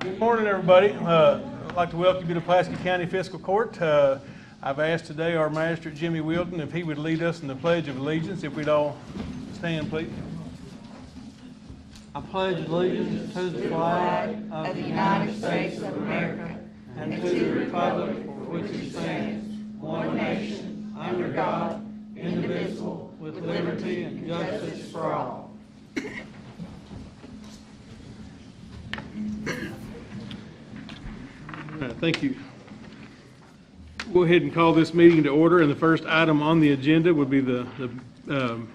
Good morning, everybody. I'd like to welcome you to Pulaski County Fiscal Court. I've asked today our magistrate, Jimmy Wilton, if he would lead us in the Pledge of Allegiance. If we'd all stand, please. I pledge allegiance to the flag of the United States of America and to the republic for which it stands, one nation, under God, indivisible, with liberty and justice for all. Thank you. Go ahead and call this meeting to order, and the first item on the agenda would be the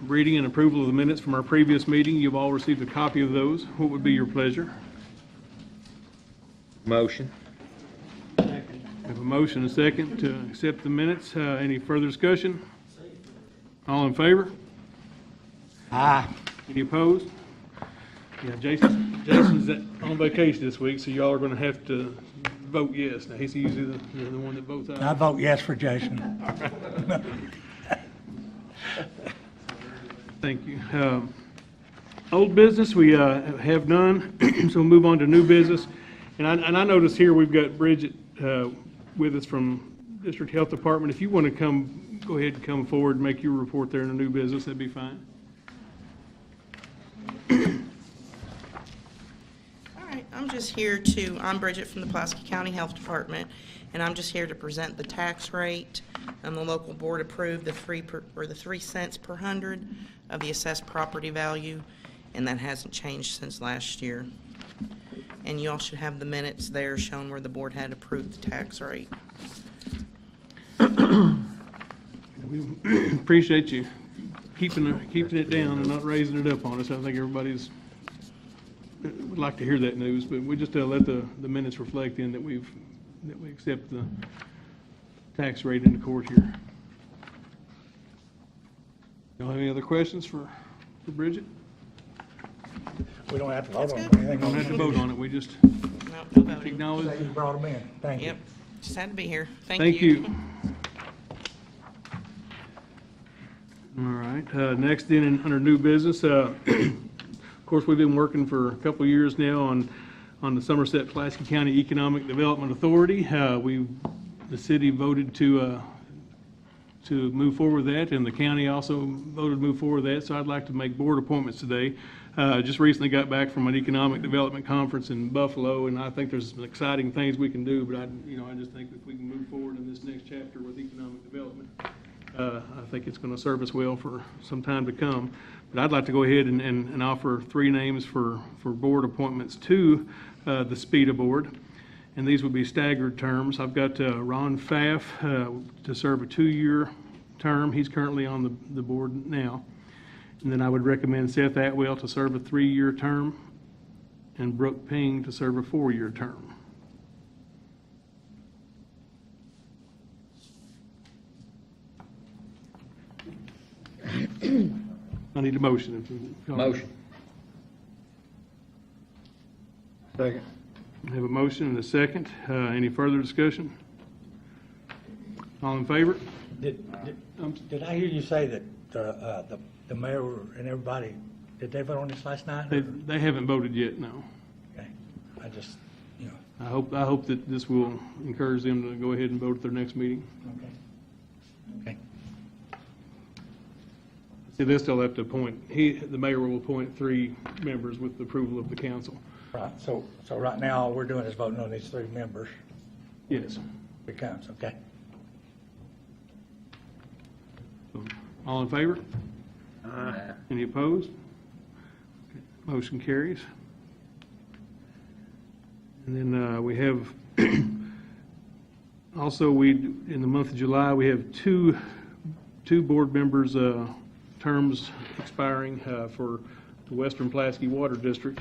reading and approval of the minutes from our previous meeting. You've all received a copy of those. What would be your pleasure? Motion. We have a motion and a second to accept the minutes. Any further discussion? All in favor? Aye. Any opposed? Yeah, Jason's on vacation this week, so y'all are going to have to vote yes. Now, he's usually the one that votes aye. I vote yes for Jason. Thank you. Old business, we have none, so we'll move on to new business. And I notice here we've got Bridget with us from District Health Department. If you want to go ahead and come forward and make your report there in the new business, that'd be fine. I'm Bridget from the Pulaski County Health Department, and I'm just here to present the tax rate. The local board approved the 3 cents per hundred of the assessed property value, and that hasn't changed since last year. And you all should have the minutes there showing where the board had approved the tax rate. We appreciate you keeping it down and not raising it up on us. I think everybody's would like to hear that news, but we just let the minutes reflect in that we accept the tax rate in the court here. Y'all have any other questions for Bridget? We don't have to vote on That's anything. We don't have to vote on it. We just No voting. acknowledge. You brought them in. Thank you. Yep, just had to be here. Thank you. All right. Next, then, under new business. Of course, we've been working for a couple of years now on the Somerset Pulaski County Economic Development Authority. The city voted to move forward with that, and the county also voted to move forward with that. So I'd like to make board appointments today. Just recently got back from an economic development conference in Buffalo, and I think there's some exciting things we can do. But I just think if we can move forward in this next chapter with economic development, I think it's going to serve us well for some time to come. But I'd like to go ahead and offer 3 names for board appointments to the SPEDA board. And these would be staggered terms. I've got Ron Pfaff to serve a 2-year term. He's currently on the board now. And then I would recommend Seth Atwell to serve a 3-year term and Brooke Ping to serve a 4-year term. I need a motion. Motion. Second. I have a motion and a second. Any further discussion? All in favor? Did I hear you say that the mayor and everybody, did they vote on this last night? They haven't voted yet, no. Okay. I just, I hope that this will encourage them to go ahead and vote at their next meeting. Okay. Okay. See, they still have to appoint, the mayor will appoint 3 members with the approval of the council. Right. So right now, all we're doing is voting on these 3 members. Yes. Becomes, okay. So, all in favor? Aye. Any opposed? Okay. Motion carries. And then we have also in the month of July, we have two board members' terms expiring for the Western Pulaski Water District.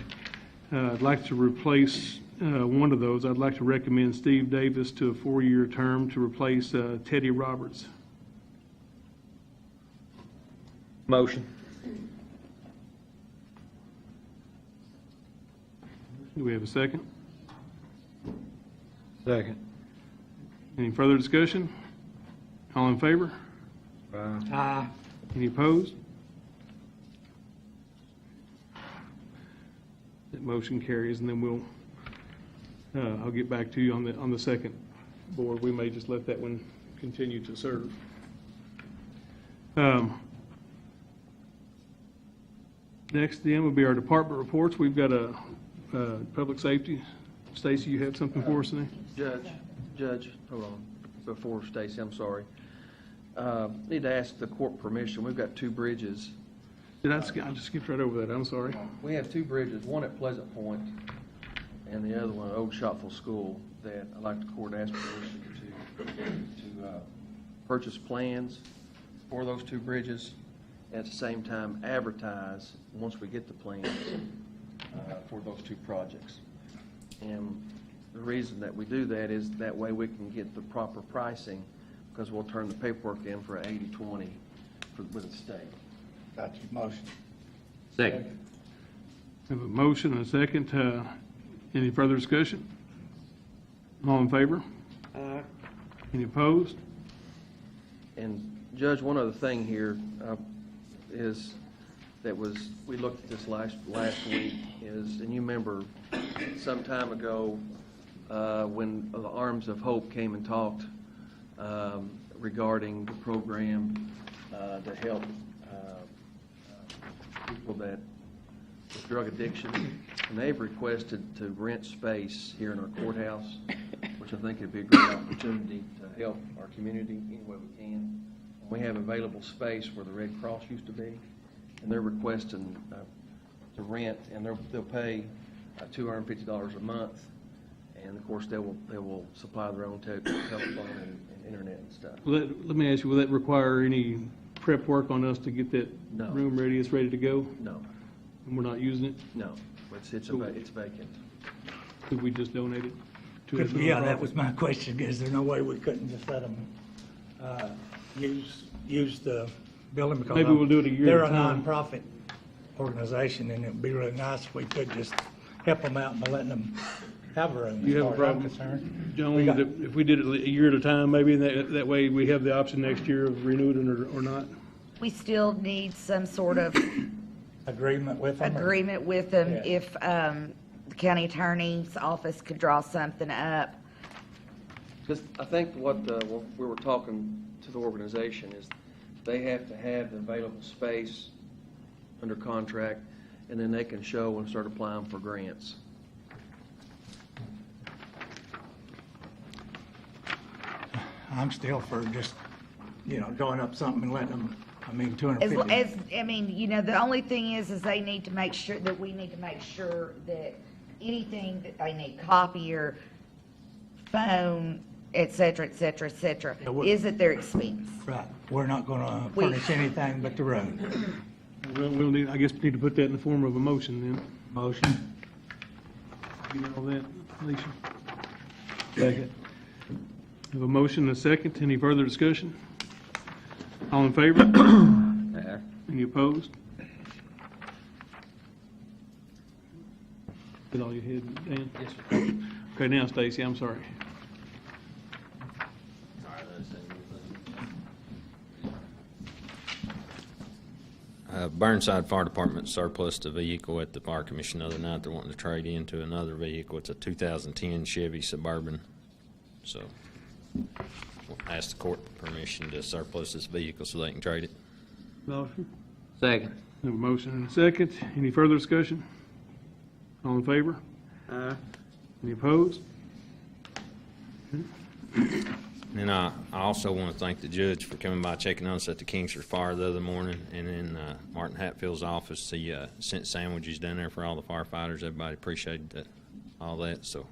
I'd like to replace one of those. I'd like to recommend Steve Davis to a 4-year term to replace Teddy Roberts. Motion. Do we have a second? Second. Any further discussion? All in favor? Aye. Any opposed? That motion carries, and then we'll I'll get back to you on the second board. We may just let that one continue to serve. Next then will be our department reports. We've got a public safety. Stacy, you have something for us today? Judge, hold on, before Stacy, I'm sorry. Need to ask the court permission. We've got two bridges. I just skipped right over that. I'm sorry. We have two bridges, one at Pleasant Point and the other one at Old Shopville School, that I'd like the court to ask permission to purchase plans for those two bridges. At the same time, advertise, once we get the plans, for those two projects. And the reason that we do that is that way we can get the proper pricing, because we'll turn the paperwork in for 80/20 with the state. Got your motion. Second. Have a motion and a second. Any further discussion? All in favor? Any opposed? And Judge, one other thing here is that we looked at this last week is, and you remember some time ago when the Arms of Hope came and talked regarding the program to help people that with drug addiction, and they've requested to rent space here in our courthouse, which I think would be a great opportunity to help our community any way we can. We have available space where the Red Cross used to be, and they're requesting to rent, and they'll pay $250 a month, and of course they will supply their own telephone and internet and stuff. Let me ask you, will that require any prep work on us to get that No. room ready? It's ready to go? No, And we're not using it? no, it's vacant. Could we just donate it to a Yeah, that nonprofit? was my question. Is there no way we couldn't just let them use the building? Because Maybe we'll do it a year they're at a time. nonprofit organization, and it'd be really nice if we could just help them out by letting them have a room. Do you as have a far as I'm problem, concerned. Joan, We got- that if we did it a year at a time, maybe that way we have the option next year of renewing it or not? We still need some sort of Agreement with them? or- agreement with them Yeah. if the county attorney's office could draw something up. Because I think what we were talking to the organization is they have to have the available space under contract, and then they can show and start applying for grants. I'm still for just, drawing up something and letting them, As, $250. I mean, the only thing is they need to make sure that we need to make sure that anything that they need, copier, phone, et cetera, et cetera, et cetera, Yeah, what- is at their expense. Right, we're not gonna We- furnish anything but the road. We'll need, I guess we need to put that in the form of a motion then. Motion? You know all that, Alicia? Second. Have a motion and a second. Any further discussion? All in favor? Any opposed? Did all you had, Dan? Yes, sir. Okay, now Stacy, I'm sorry. Burnside Fire Department surplus a vehicle at the Fire Commission the other night. They're wanting to trade into another vehicle. It's a 2010 Chevy Suburban. So we'll ask the court permission to surplus this vehicle so they can trade it. Motion. Second. Have a motion and a second. Any further discussion? All in favor? Any opposed? And I also want to thank the judge for coming by checking on us at the Kingsford Fire the other morning, and in Martin Hatfield's office. He sent sandwiches down there for all the firefighters. Everybody appreciated all that, so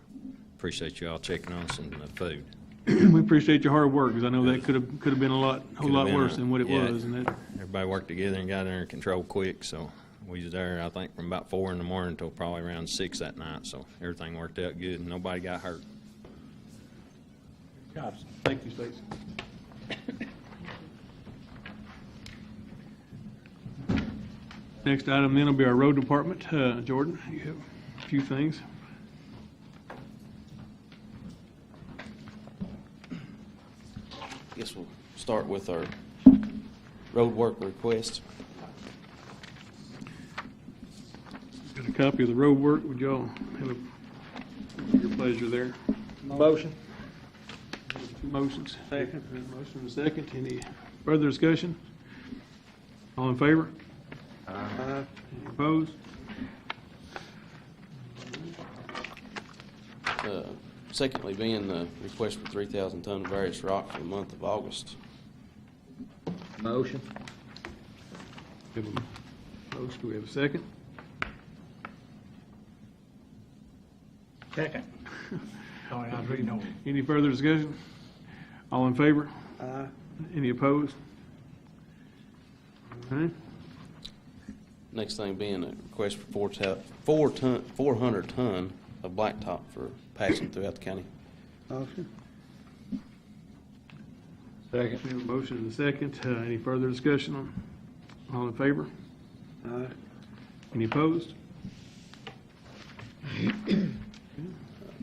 appreciate you all checking on us and the food. We appreciate your hard work, because I know that could have been a whole Could've lot been worse than what it yeah. was. And that, Everybody worked together and got under control quick, so we was there, I think, from about 4 in the morning until probably around 6 that night, so everything worked out good and nobody got hurt. Jobs. thank you, Stacy. Next item then will be our road department. Jordan, you have a few things. Guess we'll start with our road work request. Got a copy of the road work. Would y'all have a Your pleasure there. Motion. Two motions. Second. Motion and a second. Any further discussion? All in favor? Aye. Any opposed? Secondly, being the request for 3,000 ton of various rock for the month of August. Motion. We have a motion. Do we have a second? Second. Sorry, I was reading over. Any further discussion? All in favor? Aye. Any opposed? All right. Next thing being a request for 400 ton of blacktop for passing throughout the county. Motion. Second. We have a motion and a second. Any further discussion on? All in favor? Aye. Any opposed?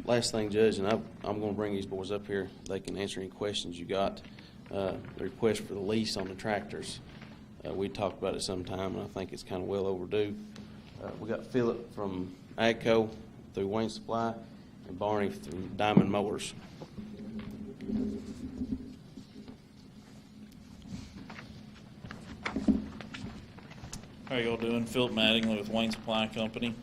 Last thing, Judge, and I'm going to bring these boys up here. They can answer any questions you got. The request for the lease on the tractors. We talked about it sometime, and I think it's kind of well overdue. We got Philip from AGCO through Wayne Supply and Barney through Diamond Mowers. How y'all doing? Philip Mattingly with Wayne Supply Company.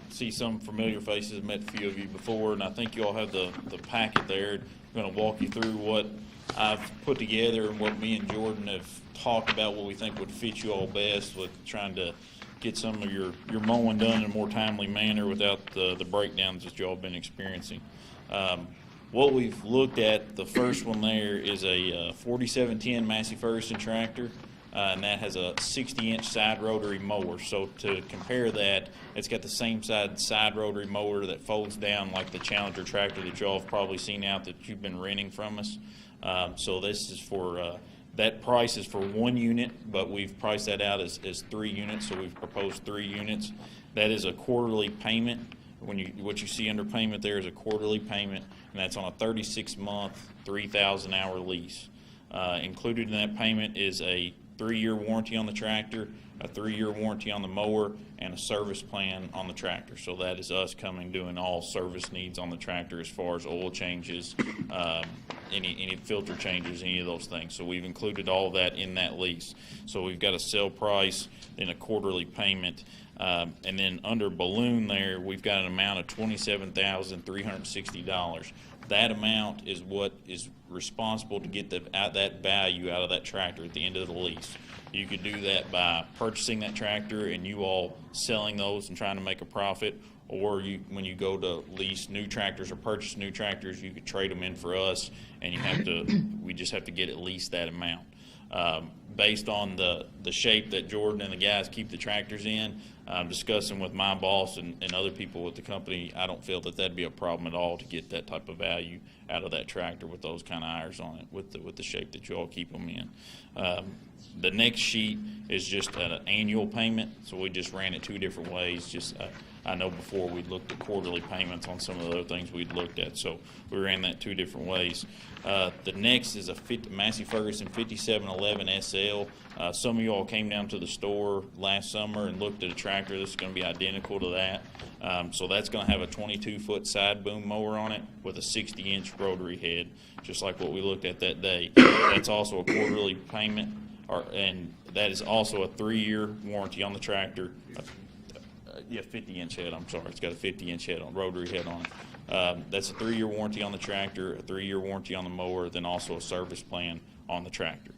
See some familiar faces, met a few of you before, and I think you all have the packet there. I'm going to walk you through what I've put together and what me and Jordan have talked about, what we think would fit you all best with trying to get some of your mowing done in a more timely manner without the breakdowns that y'all have been experiencing. What we've looked at, the first one there is a 4710 Massey Ferguson tractor. And that has a 60-inch side rotary mower. So to compare that, it's got the same side rotary mower that folds down like the Challenger tractor that y'all have probably seen out that you've been renting from us. So this is for, that price is for 1 unit, but we've priced that out as 3 units, so we've proposed 3 units. That is a quarterly payment. What you see under payment there is a quarterly payment, and that's on a 36-month, 3,000-hour lease. Included in that payment is a 3-year warranty on the tractor, a 3-year warranty on the mower, and a service plan on the tractor. So that is us coming doing all service needs on the tractor as far as oil changes, any filter changes, any of those things. So we've included all of that in that lease. So we've got a sale price, then a quarterly payment, and then under balloon there, we've got an amount of $27,360. That amount is what is responsible to get that value out of that tractor at the end of the lease. You could do that by purchasing that tractor and you all selling those and trying to make a profit, or when you go to lease new tractors or purchase new tractors, you could trade them in for us, and we just have to get at least that amount. Based on the shape that Jordan and the guys keep the tractors in, discussing with my boss and other people with the company, I don't feel that that'd be a problem at all to get that type of value out of that tractor with those kind of irons on it, with the shape that you all keep them in. The next sheet is just an annual payment, so we just ran it 2 different ways. I know before we looked at quarterly payments on some of the other things we'd looked at, so we ran that 2 different ways. The next is a Massey Ferguson 5711 SL. Some of you all came down to the store last summer and looked at a tractor that's going to be identical to that. So that's going to have a 22-foot side boom mower on it with a 60-inch rotary head, just like what we looked at that day. That's also a quarterly payment, and that is also a 3-year warranty on the tractor. 50-inch head, I'm sorry. It's got a 50-inch head on, rotary head on it. That's a 3-year warranty on the tractor, a 3-year warranty on the mower, then also a service plan on the tractor.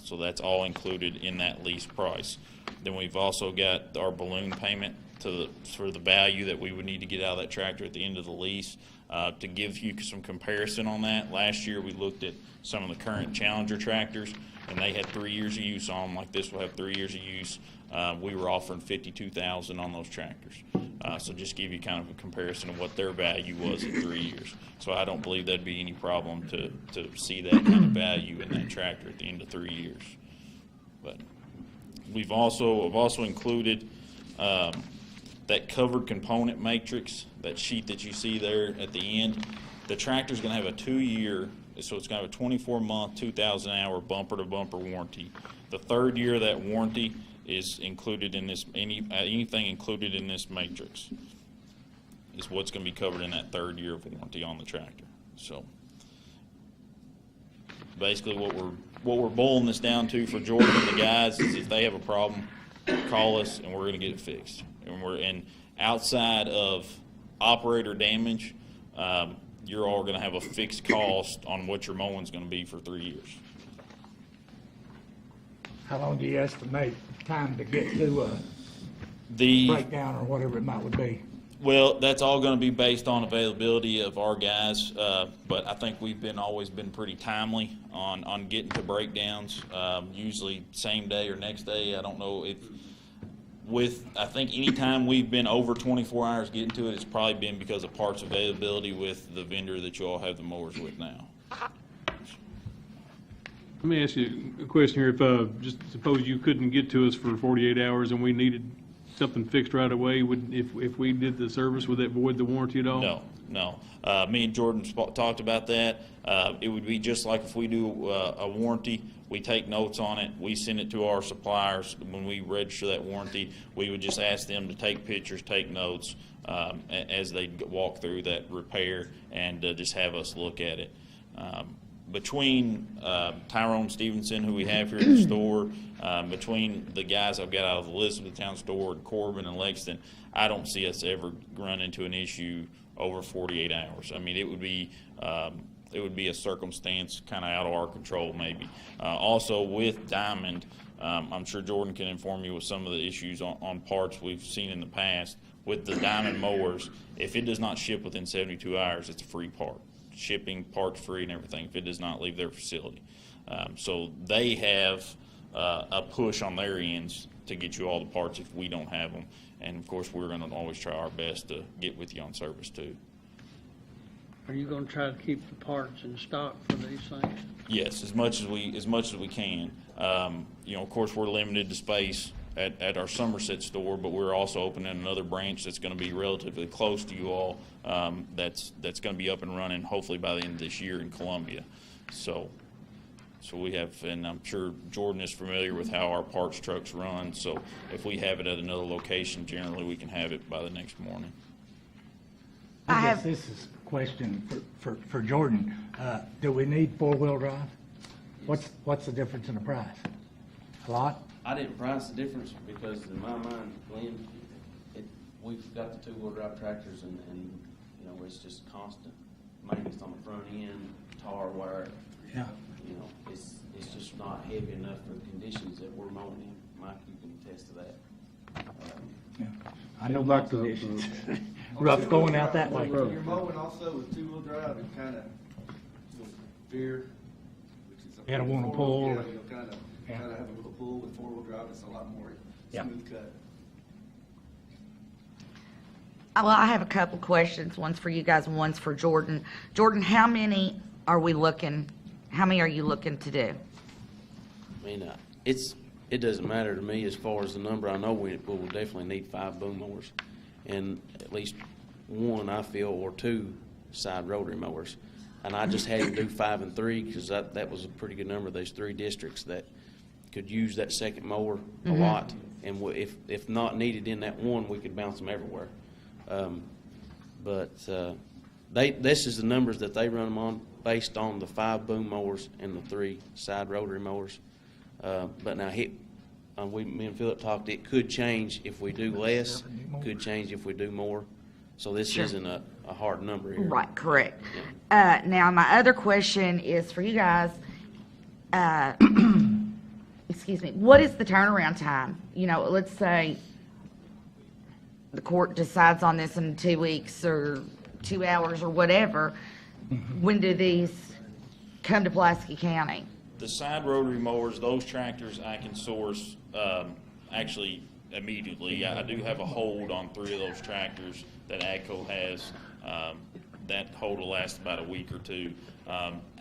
So that's all included in that lease price. Then we've also got our balloon payment for the value that we would need to get out of that tractor at the end of the lease. To give you some comparison on that, last year we looked at some of the current Challenger tractors, and they had 3 years of use on them. Like this will have 3 years of use. We were offering $52,000 on those tractors. So just give you kind of a comparison of what their value was in 3 years. So I don't believe that'd be any problem to see that kind of value in that tractor at the end of 3 years. But I've also included that covered component matrix, that sheet that you see there at the end. The tractor's going to have a 2-year, so it's going to have a 24-month, 2,000-hour bumper-to-bumper warranty. The 3rd year of that warranty is included in this, anything included in this matrix. is what's going to be covered in that 3rd year of warranty on the tractor. So basically what we're boiling this down to for Jordan and the guys is if they have a problem, call us and we're going to get it fixed. And outside of operator damage, you're all going to have a fixed cost on what your mowing's going to be for 3 years. How long do you estimate time to get to a The breakdown or whatever it might would be? Well, that's all going to be based on availability of our guys, but I think we've always been pretty timely on getting to breakdowns. Usually same day or next day. I don't know if I think anytime we've been over 24 hours getting to it, it's probably been because of parts availability with the vendor that you all have the mowers with now. Let me ask you a question here. If, just suppose you couldn't get to us for 48 hours and we needed something fixed right away, if we did the service, would that void the warranty at all? No. Me and Jordan talked about that. It would be just like if we do a warranty, we take notes on it, we send it to our suppliers. When we register that warranty, we would just ask them to take pictures, take notes as they walk through that repair, and just have us look at it. Between Tyrone Stevenson, who we have here at the store, between the guys I've got out of the Elizabethtown store, and Corbin and Lexington, I don't see us ever run into an issue over 48 hours. I mean, it would be a circumstance kind of out of our control, maybe. Also, with Diamond, I'm sure Jordan can inform you with some of the issues on parts we've seen in the past. With the Diamond mowers, if it does not ship within 72 hours, it's a free part. Shipping, parts free, and everything if it does not leave their facility. So they have a push on their ends to get you all the parts if we don't have them. And of course, we're going to always try our best to get with you on service too. Are you gonna try to keep the parts in stock for these things? Yes, as much as we can. You know, of course, we're limited to space at our Somerset store, but we're also opening another branch that's going to be relatively close to you all. That's going to be up and running hopefully by the end of this year in Columbia. So we have, and I'm sure Jordan is familiar with how our parts trucks run. So if we have it at another location, generally we can have it by the next morning. I guess this is a question for Jordan. Do we need 4-wheel drive? What's the difference in the price? A lot? I didn't price the difference because in my mind, Glenn, we've got the 2-wheel drive tractors and you know, it's just constant maintenance on the front end, tar wire. Yeah. You know, it's just not heavy enough for the conditions that we're mowing in. Mike, you can attest to that. Yeah. I know my conditions. Rough going out that way. When you're mowing also with 2-wheel drive, it kind of veer, which is. You don't want to pull. Yeah, you'll kind of have a little pull. With 4-wheel drive, it's a lot more smooth cut. Well, I have a couple questions. One's for you guys and one's for Jordan. Jordan, how many are you looking to do? I mean, it doesn't matter to me as far as the number. I know we will definitely need 5 boom mowers, and at least 1, I feel, or 2 side rotary mowers. And I just had to do 5 and 3 because that was a pretty good number. There's 3 districts that could use that second mower a lot, and if not needed in that one, we could bounce them everywhere. But this is the numbers that they run them on based on the 5 boom mowers and the 3 side rotary mowers. But now me and Philip talked, it could change if we do less, could change if we do more. So this isn't a hard number here. Right, correct. Now, my other question is for you guys. Excuse me, what is the turnaround time? You know, let's say the court decides on this in 2 weeks or 2 hours or whatever. When do these come to Pulaski County? The side rotary mowers, those tractors I can source actually immediately. I do have a hold on 3 of those tractors that AGCO has. That hold will last about a week or 2.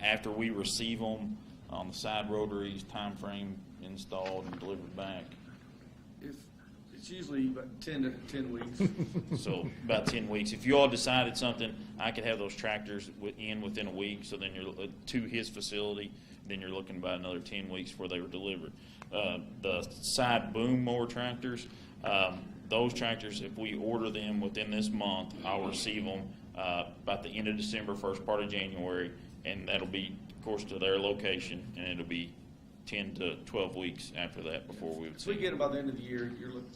After we receive them on the side rotaries, time frame installed and delivered back. It's usually about 10 weeks. So about 10 weeks. If you all decided something, I could have those tractors within a week. So then you're to his facility. Then you're looking about another 10 weeks before they were delivered. The side boom mower tractors, Those tractors, if we order them within this month, I'll receive them about the end of December, first part of January, and that'll be, of course, to their location, and it'll be 10 to 12 weeks after that before we would So see we them. get them by the end of the year, you're looking,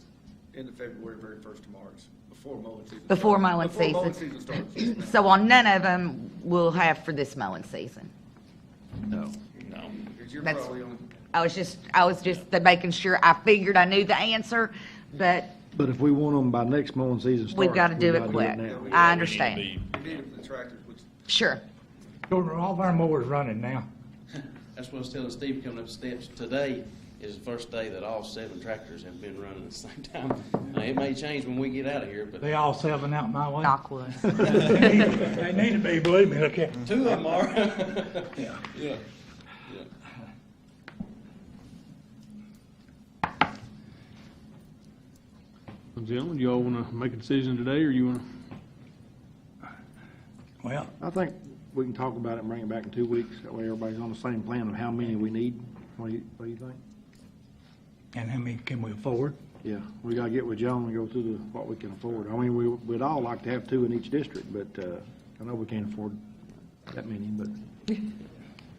end of February, very first of March, before mowing season. Before starts. mowing Before mowing season. season starts. Yes, ma'am. So on none of them we'll have for this mowing season. No. No. Because you're That's- probably on, I was just making sure, I figured I knew the answer, but But if we want them by next mowing season starts. we've got to do it quick. now. I understand. you need them for the tractors, which Sure. Jordan, are all of our mowers running now? That's what I was telling Steve coming up the steps. Today is the first day that all 7 tractors have been running at the same time. Now, it may change when we get out of here, but They all 7 out my way? Knockwood. They need to be, believe me, look at. 2 of them are. Yeah. Yeah. Well, gentlemen, you all want to make a decision today, or you want to? Well, I think we can talk about it and bring it back in 2 weeks. That way everybody's on the same plan of how many we need. What do you think? and how many can we afford? Yeah, we gotta get with John and go through what we can afford. I mean, we'd all like to have 2 in each district, but, I know we can't afford that many, but.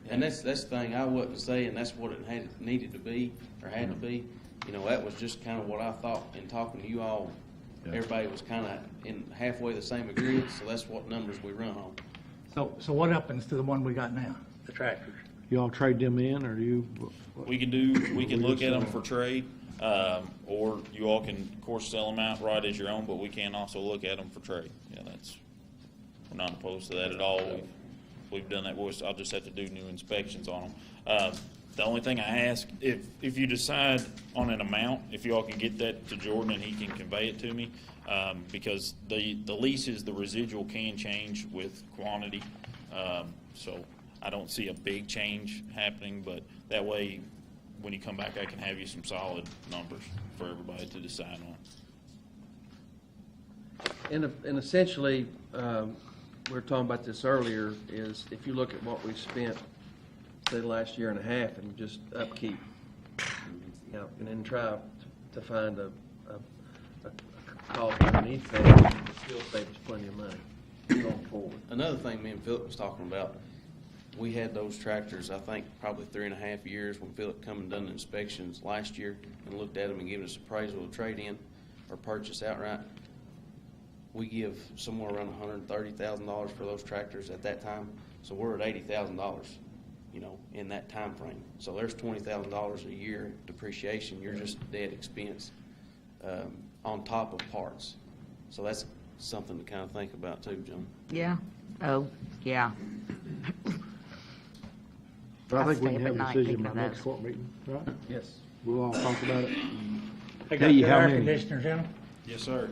And that's the thing I wasn't saying, that's what it needed to be, or had to be. You know, that was just kind of what I thought in talking to you all. Everybody was kind of in halfway the same agreement, so that's what numbers we run on. So what happens to the one we got now, the tractors? You all trade them in, or do you? We can look at them for trade, or you all can, of course, sell them outright as your own, but we can also look at them for trade. Yeah, we're not opposed to that at all. We've done that. I'll just have to do new inspections on them. The only thing I ask, if you decide on an amount, if you all can get that to Jordan and he can convey it to me, because the leases, the residual can change with quantity. So I don't see a big change happening, but that way, when you come back, I can have you some solid numbers for everybody to decide on. And essentially, we were talking about this earlier, is if you look at what we've spent, say, the last year and a half, and just upkeep, you know, and then try to find a cost underneath that, it still saves us plenty of money going forward. Another thing me and Philip was talking about, we had those tractors, I think, probably 3.5 years when Philip come and done the inspections last year and looked at them and given us appraisal to trade in or purchase outright. We give somewhere around $130,000 for those tractors at that time, so we're at $80,000, you know, in that time frame. So there's $20,000 a year depreciation. You're just dead expense on top of parts. So that's something to kind of think about too, John. Yeah. Oh, yeah. But I I think we stay can up have at a night decision thinking by of next those. court meeting, right? Yes. We'll all talk about it. They Tell got you good how air many. conditioners in them? Yes, sir.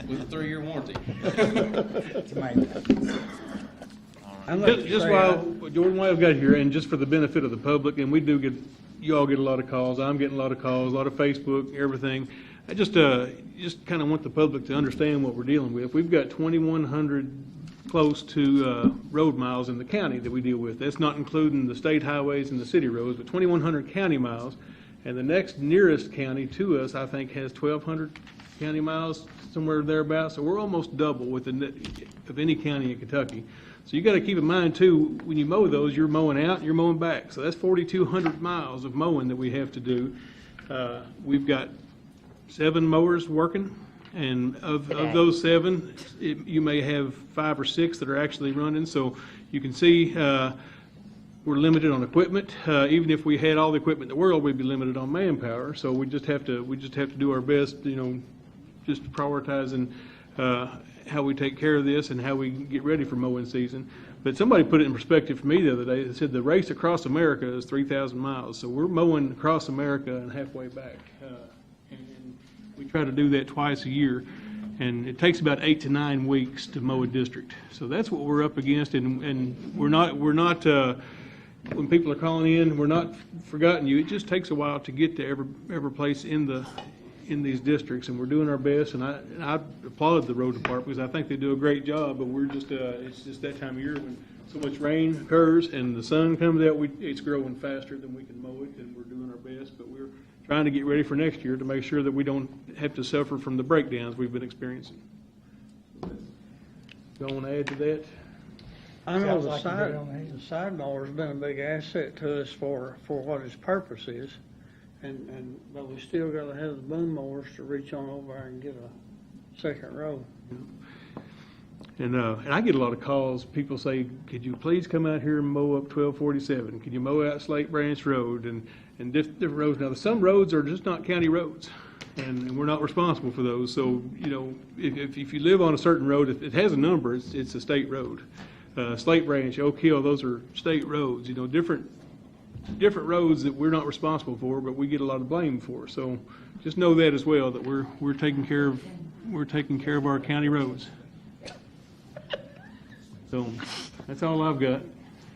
With a 3-year warranty. That's amazing. Just while, Jordan, while I've got here, and just for the benefit of the public, and we do get, you all get a lot of calls, I'm getting a lot of calls, a lot of Facebook, everything. I just kind of want the public to understand what we're dealing with. We've got 2,100 close to road miles in the county that we deal with. That's not including the state highways and the city roads, but 2,100 county miles. And the next nearest county to us, I think, has 1,200 county miles, somewhere thereabouts. So we're almost double with of any county in Kentucky. So you got to keep in mind too, when you mow those, you're mowing out and you're mowing back. So that's 4,200 miles of mowing that we have to do. We've got 7 mowers working, and of those 7, you may have 5 or 6 that are actually running. So you can see we're limited on equipment. Even if we had all the equipment in the world, we'd be limited on manpower. So we just have to do our best, you know, just prioritizing how we take care of this and how we get ready for mowing season. But somebody put it in perspective for me the other day. They said the race across America is 3,000 miles. So we're mowing across America and halfway back. And we try to do that twice a year. And it takes about 8 to 9 weeks to mow a district. So that's what we're up against. And we're not when people are calling in, we're not forgotten you. It just takes a while to get to every place in these districts, and we're doing our best. And I applaud the road department because I think they do a great job. But we're just it's just that time of year when so much rain occurs and the sun comes out. It's growing faster than we can mow it, and we're doing our best. But we're trying to get ready for next year to make sure that we don't have to suffer from the breakdowns we've been experiencing. You want to add to that? I know Sounds the like a good idea. the side mower's been a big asset to us for what its purpose is. But we still gotta have the boom mowers to reach on over and get a second row. And I get a lot of calls. People say, could you please come out here and mow up 1247? Could you mow out Slate Branch Road and different roads? Now, some roads are just not county roads, and we're not responsible for those. So, you know, if you live on a certain road, if it has a number, it's a state road. Slate Branch, Oak Hill, those are state roads. You know, different roads that we're not responsible for, but we get a lot of blame for. So just know that as well, that we're taking care of our county roads. So that's all I've got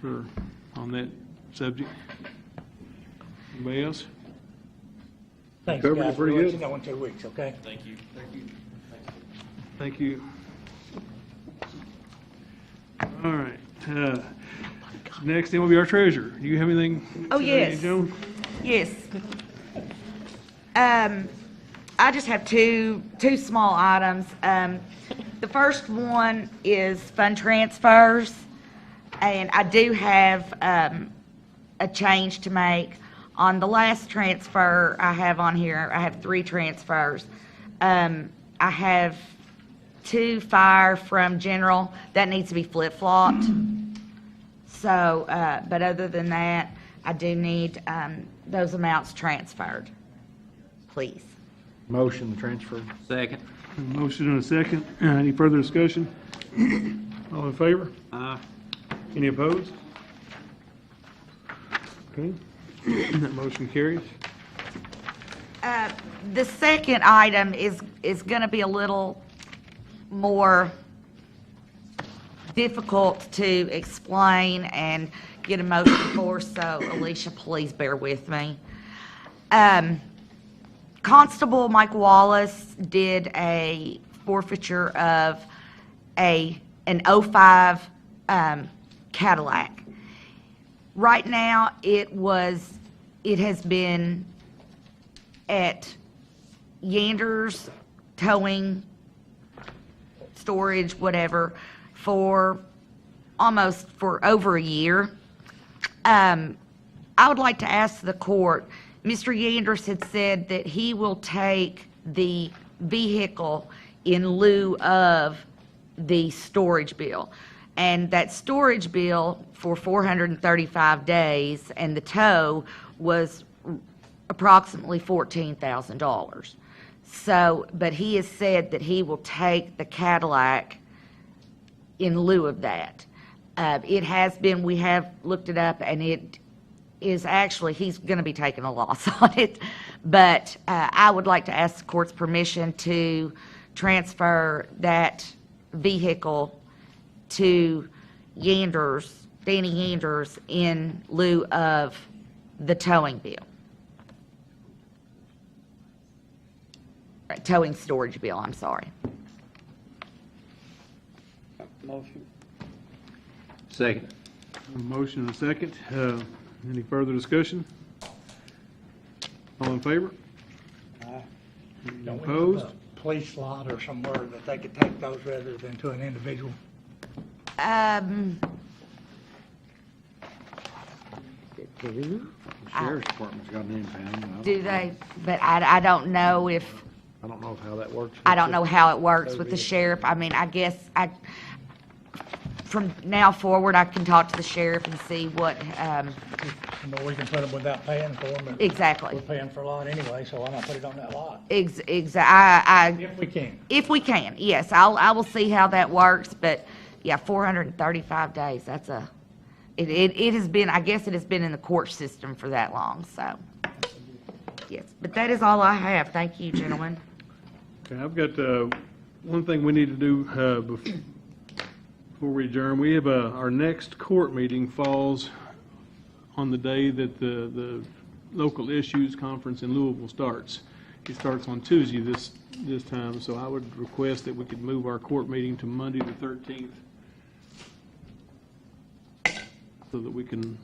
on that subject. Anybody else? Thanks, Covered it guys. pretty We'll let good. you know in 2 weeks, okay? Thank you. Thank you. All right. Next then will be our treasurer. Do you have anything? Oh, to say, yes. Joan? Yes. I just have two small items. The first one is fund transfers, and I do have a change to make. On the last transfer I have on here, I have 3 transfers. I have 2 fire from general. That needs to be flip-flopped. So, but other than that, I do need those amounts transferred, please. Motion to transfer. Second. A motion and a second. Any further discussion? All in favor? Aye. Any opposed? Okay. That motion carries. The second item is going to be a little more difficult to explain and get a motion for, so Alicia, please bear with me. Constable Mike Wallace did a forfeiture of an 05 Cadillac. Right now, it has been at Yander's Towing, Storage, whatever, for over a year. I would like to ask the court, Mr. Yanders had said that he will take the vehicle in lieu of the storage bill. And that storage bill for 435 days and the tow was approximately $14,000. So, but he has said that he will take the Cadillac in lieu of that. It has been, we have looked it up, and it is actually, he's going to be taking a loss on it. But I would like to ask the court's permission to transfer that vehicle to Yanders, Danny Yanders, in lieu of the towing bill. Towing storage bill, I'm sorry. Motion. Second. A motion and a second. Any further discussion? All in favor? Any Don't we opposed? have a police lot or somewhere that they could take those rather than to an individual? The sheriff's department's got an impound. Do they? But I don't know if, I don't know how that works. I don't know how it works with the sheriff. I mean, I guess from now forward, I can talk to the sheriff and see what, But we can put them without paying for them. exactly. We're paying for a lot anyway, so why not put it on that lot? If If we can. If we can, yes, I will see how that works, but yeah, 435 days, that's it has been, I guess it has been in the court system for that long, so. Yes, but that is all I have. Thank you, gentlemen. Okay, I've got one thing we need to do before we adjourn. We have our next court meeting falls on the day that the local issues conference in Louisville starts. It starts on Tuesday this time, so I would request that we could move our court meeting to Monday the 13th so that we can,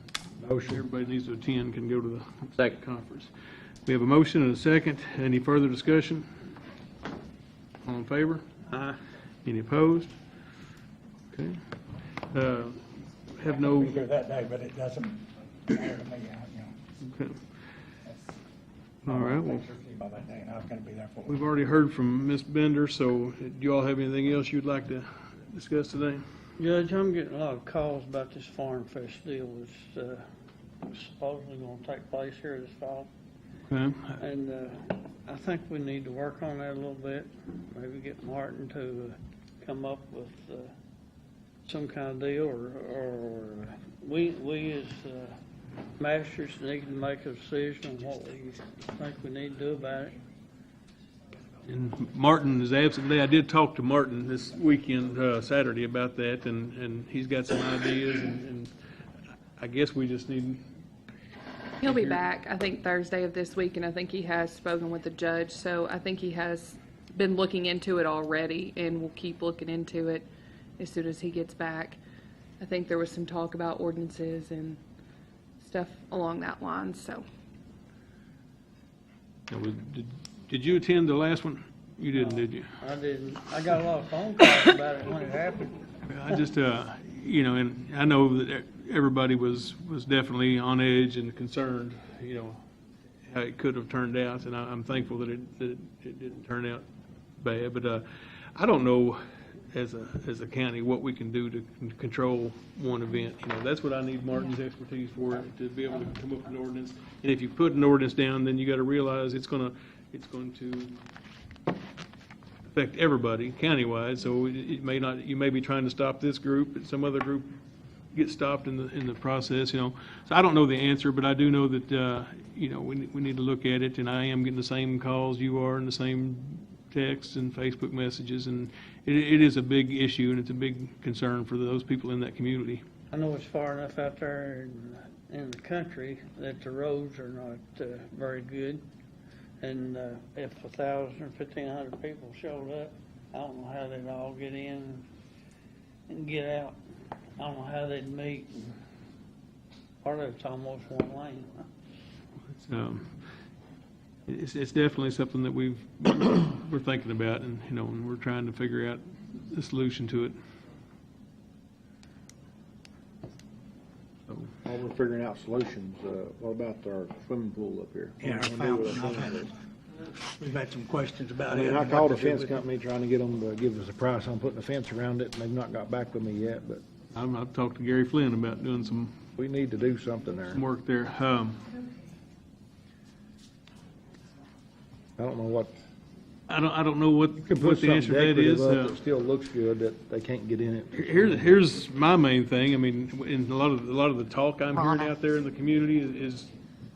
everybody needs to attend, can go to the Second. conference. We We have a motion and a second. Any further discussion? All in favor? Aye. Any opposed? Okay. Have no, Be here that day, but it doesn't matter to me, you know. okay. All right, well, Picture by that day, and I was gonna be there for it. we've already heard from Ms. Bender, so do you all have anything else you'd like to discuss today? Judge, I'm getting a lot of calls about this Farm Fest deal that's supposedly gonna take place here this fall. Okay. And I think we need to work on that a little bit, maybe get Martin to come up with some kind of deal, or we as masters need to make a decision on what we think we need to do about it. And Martin is absent today. I did talk to Martin this weekend, Saturday, about that, and he's got some ideas, and I guess we just need. He'll be back, I think, Thursday of this week, and I think he has spoken with the judge, so I think he has been looking into it already, and will keep looking into it as soon as he gets back. I think there was some talk about ordinances and stuff along that line, so. Did you attend the last one? You didn't, did you? I didn't. I got a lot of phone calls about it when it happened. I just, you know, and I know that everybody was definitely on edge and concerned, you know, how it could have turned out, and I'm thankful that it didn't turn out bad. But I don't know, as a county, what we can do to control one event. You know, that's what I need Martin's expertise for, to be able to come up with an ordinance. And if you put an ordinance down, then you got to realize it's going to affect everybody countywide. So it may not. You may be trying to stop this group, and some other group gets stopped in the process. You know, so I don't know the answer, but I do know that you know, we need to look at it. And I am getting the same calls you are, and the same texts and Facebook messages, and it is a big issue, and it's a big concern for those people in that community. I know it's far enough out there in the country that the roads are not very good. And if 1,000 or 1,500 people showed up, I don't know how they'd all get in and get out. I don't know how they'd meet. Part of it's almost one lane. It's definitely something that we're thinking about, and you know, and we're trying to figure out the solution to it. So, While we're figuring out solutions, what about our swimming pool up here? Yeah, What are we gonna do with our swimming pool? We've had some questions about I it. mean, I called the fence company trying to get them to give us a price on putting a fence around it, and they've not got back with me yet, but I've talked to Gary Flynn about doing some we need to do something there. work there. I don't know what. I don't know what You can put the answer to something that is. decorative up that still looks good, that they can't get in it. Here's my main thing. I mean, in a lot of the talk I'm hearing Rhonda. out there in the community is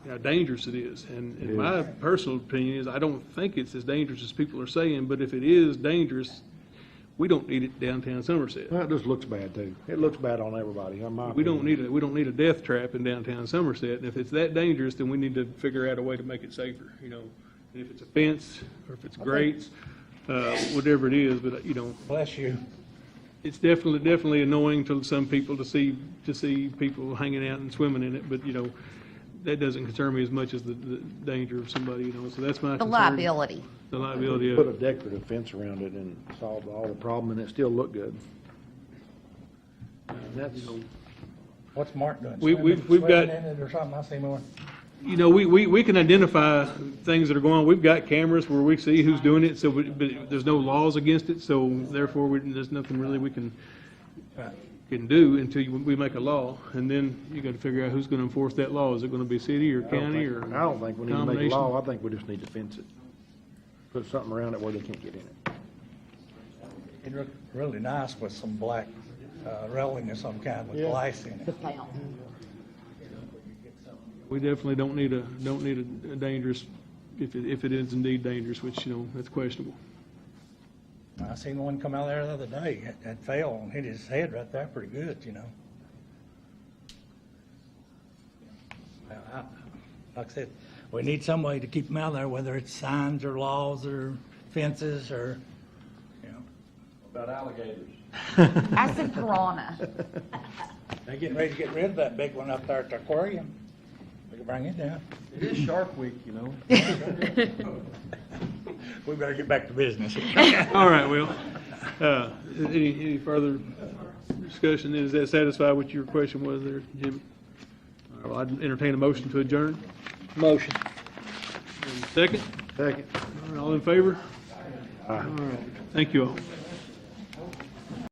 how dangerous it is. And my personal opinion is I don't think it's as dangerous as people are saying. But if it is dangerous, we don't need it downtown Somerset. Well, it just looks bad too. It looks bad on everybody. In my We don't opinion. need a death trap in downtown Somerset. And if it's that dangerous, then we need to figure out a way to make it safer. You know, and if it's a fence or if it's grates, whatever it is. But you know, Bless you. it's definitely annoying to some people to see people hanging out and swimming in it. But you know, that doesn't concern me as much as the danger of somebody. You know, so that's my The concern. liability. The liability of Put a it. decorative fence around it and solve all the problem, and it still look good. And that's, What's Mark doing? We've Swimming got- in it or something? I see more. You know, we can identify things that are going on. We've got cameras where we see who's doing it, so but there's no laws against it, so therefore there's nothing really we can do until we make a law, and then you got to figure out who's going to enforce that law. Is it going to be city or county or I don't think we need to make a combination? law. I think we just need to fence it. Put something around it where they can't get in it. It looked really nice with some black railing of some kind with glass in it. The fountain. We definitely don't need a dangerous, if it is indeed dangerous, which, you know, that's questionable. I seen one come out there the other day that fell and hit his head right there pretty good, you know. Like I said, we need some way to keep them out there, whether it's signs or laws or fences or, you know. About alligators. I said piranha. They're getting ready to get rid of that big one up there at the aquarium. Bring it down. It is Shark Week, you know. We better get back to business. All right, well, any further discussion? Is that satisfied with your question was there, Jimmy? All right, well, I'd entertain a motion to adjourn. Motion. Second? Second. All right, all in favor? All right, thank you all.